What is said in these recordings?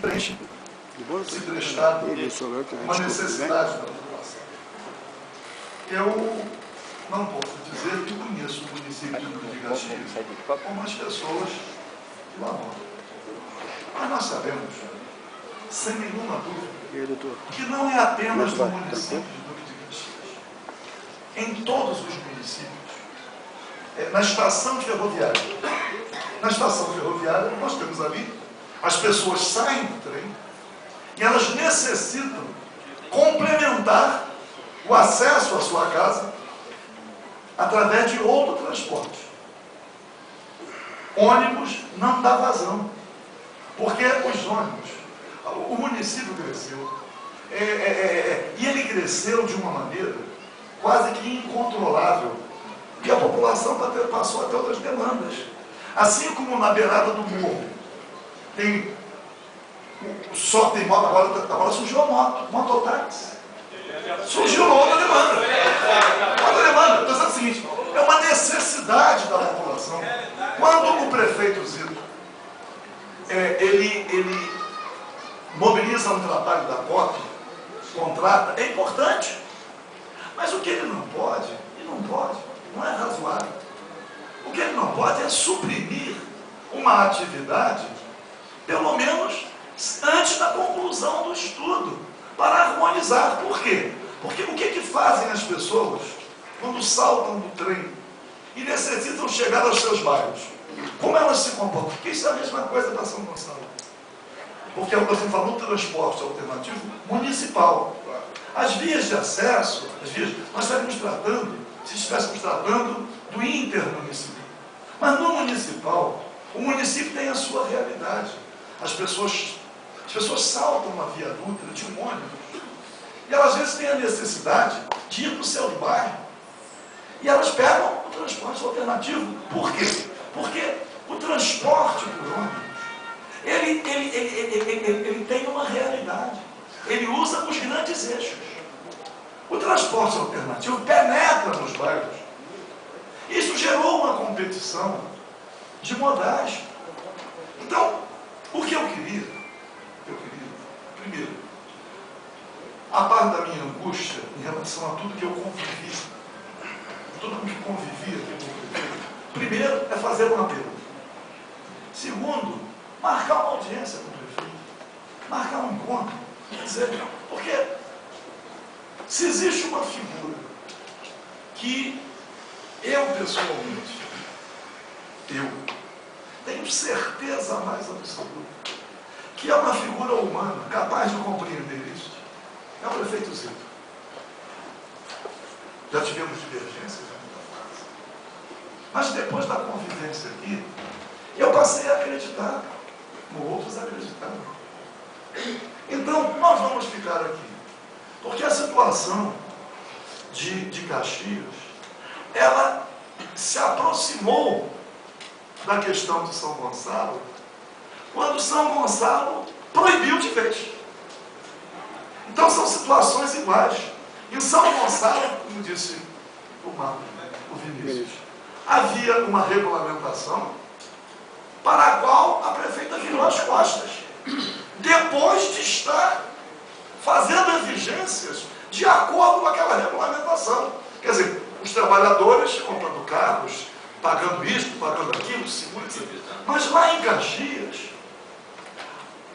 preenche esse prestado uma necessidade da população. Eu não posso dizer que conheço o município de Caxias como as pessoas que lá moram. Mas nós sabemos, sem nenhuma dúvida, que não é apenas no município de Duque de Caxias. Em todos os municípios, na estação ferroviária. Na estação ferroviária, nós temos ali, as pessoas saem do trem e elas necessitam complementar o acesso à sua casa através de outro transporte. Ônibus não dá vazão, porque os ônibus, o município cresceu, e ele cresceu de uma maneira quase que incontrolável, e a população passou a ter outras demandas. Assim como na beirada do morro só tem moto, agora surgiu a mototáxi. Surgiu uma outra demanda. Outra demanda. Então é o seguinte, é uma necessidade da população. Quando o prefeito Zito ele mobiliza um trabalho da COP, contrata, é importante. Mas o que ele não pode, não é razoável. O que ele não pode é suprimir uma atividade, pelo menos antes da conclusão do estudo, para harmonizar. Por quê? Porque o que fazem as pessoas quando saltam do trem e necessitam chegar aos seus bairros? Como elas se comportam? Porque isso é a mesma coisa para São Gonçalo. Porque nós estamos falando do transporte alternativo municipal. As vias de acesso, nós estaríamos tratando, se estivéssemos tratando do intermunicipal. Mas no municipal, o município tem a sua realidade. As pessoas saltam uma viaduta de um ônibus e elas às vezes têm a necessidade de ir para o seu bairro e elas pegam o transporte alternativo. Por quê? Porque o transporte por ônibus ele tem uma realidade. Ele usa os grandes eixos. O transporte alternativo penetra nos bairros. Isso gerou uma competição de modais. Então, o que eu queria, primeiro, a parte da minha angústia em relação a tudo que eu convivi, primeiro é fazer um apelo. Segundo, marcar uma audiência com o prefeito, marcar um encontro, quer dizer, porque se existe uma figura que eu pessoalmente, tenho certeza mais absoluta que é uma figura humana capaz de compreender isso, é o prefeito Zito. Já tivemos divergências em muita fase, mas depois da convivência aqui, eu passei a acreditar, como outros acreditaram. Então, nós vamos ficar aqui, porque a situação de Caxias, ela se aproximou da questão de São Gonçalo, quando São Gonçalo proibiu de vez. Então são situações iguais. Em São Gonçalo, como disse o Vinícius, havia uma regulamentação para a qual a prefeita virou as costas, depois de estar fazendo exigências de acordo com aquela regulamentação. Quer dizer, os trabalhadores comprando carros, pagando isso, pagando aquilo, seguro, etc. Mas lá em Caxias,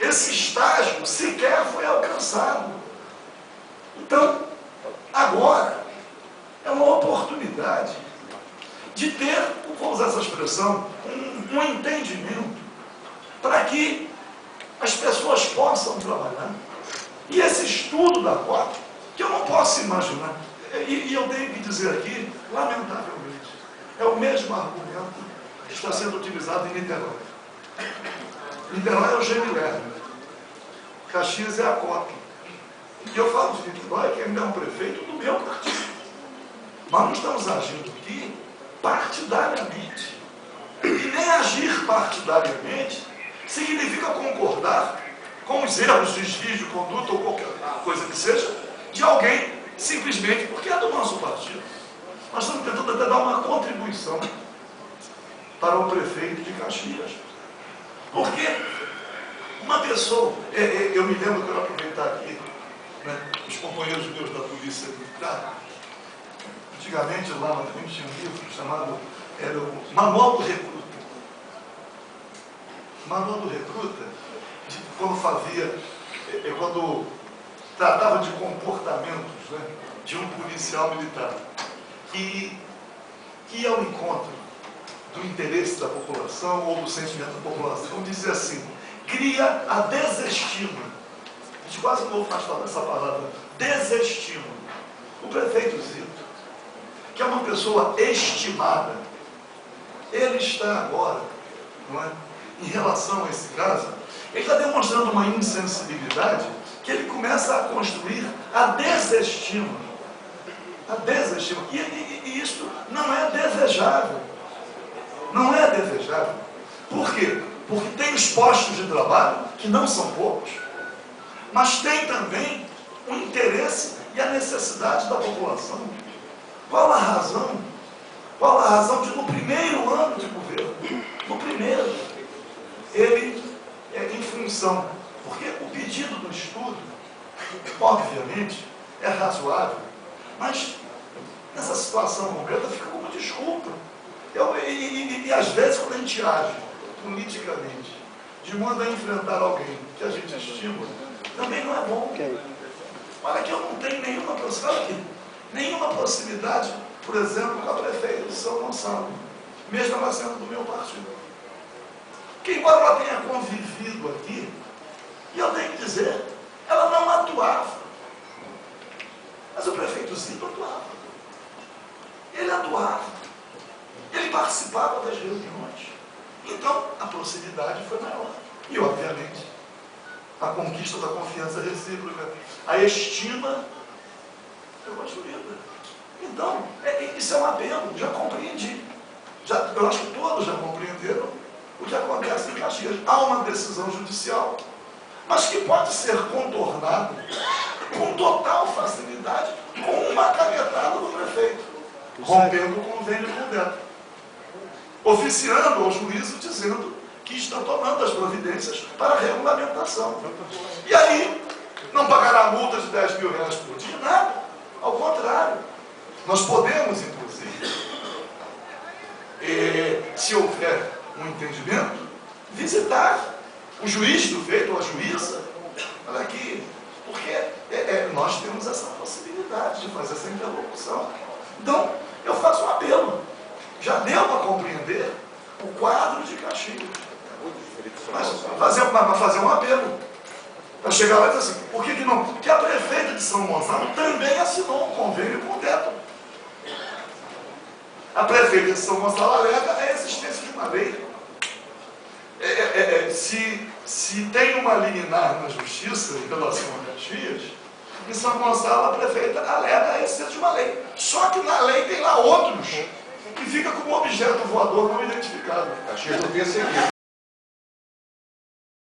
esse estágio sequer foi alcançado. Então, agora, é uma oportunidade de ter, vou usar essa expressão, um entendimento para que as pessoas possam trabalhar. E esse estudo da COP, que eu não posso imaginar, e eu tenho que dizer aqui, lamentavelmente, é o mesmo argumento que está sendo utilizado em Niterói. Niterói é o Gemiler, Caxias é a COP. E eu falo de Niterói, que ainda é um prefeito do meu partido. Nós não estamos agindo aqui partidariamente. E nem agir partidariamente significa concordar com os erros, desvios de conduta ou qualquer coisa que seja, de alguém simplesmente porque é do nosso partido. Nós estamos tentando até dar uma contribuição para o prefeito de Caxias. Porque Uma pessoa, eu me lembro, quero aproveitar aqui, né, os companheiros meus da Polícia Militar, antigamente lá nós também tinha um livro chamado o Manual do Recruta. O Manual do Recruta, quando tratava de comportamentos, né, de um policial militar que ia ao encontro do interesse da população ou do sentimento da população, dizia assim: cria a desestima. A gente quase não ouve mais falar dessa palavra, desestima. O prefeito Zito, que é uma pessoa estimada, ele está agora, não é, em relação a esse caso, ele está demonstrando uma insensibilidade que ele começa a construir a desestima. A desestima. E isso não é desejável. Não é desejável. Por quê? Porque tem os postos de trabalho, que não são poucos, mas tem também o interesse e a necessidade da população. Qual a razão? Qual a razão de, no primeiro ano de governo, no primeiro, ele em função, porque o pedido do estudo, obviamente, é razoável, mas nessa situação concreta fica como desculpa. E às vezes, quando a gente age politicamente, de modo a enfrentar alguém que a gente estima, também não é bom. Olha que eu não tenho nenhuma proximidade, por exemplo, com a prefeita de São Gonçalo, mesmo ela sendo do meu partido. Que embora ela tenha convivido aqui, e eu tenho que dizer, ela não atuava. Mas o prefeito Zito atuava. Ele atuava. Ele participava das reuniões. Então, a proximidade foi maior. E, obviamente, a conquista da confiança recíproca, a estima foi construída. Então, isso é um apelo, já compreendi. Eu acho que todos já compreenderam o que acontece em Caxias. Há uma decisão judicial, mas que pode ser contornada com total facilidade, com uma canetada do prefeito, rompendo o convênio com o DETRO, oficiando ao juízo dizendo que está tomando as providências para a regulamentação. E aí, não pagará multa de R$10 mil por dia? Nada. Ao contrário, nós podemos, inclusive, se houver um entendimento, visitar o juiz do feito ou a juíza. Olha aqui, porque nós temos essa possibilidade de fazer essa interlocução. Então, eu faço um apelo. Já deu para compreender o quadro de Caxias. Mas fazer um apelo. Para chegar lá e dizer assim, por que não? Porque a prefeita de São Gonçalo também assinou um convênio com o DETRO. A prefeita de São Gonçalo alega a existência de uma lei. Se tem uma liminar na justiça em relação a Caxias, em São Gonçalo a prefeita alega a existência de uma lei. Só que na lei tem lá outros que fica como objeto voador não identificado. Caxias não tem esse aqui.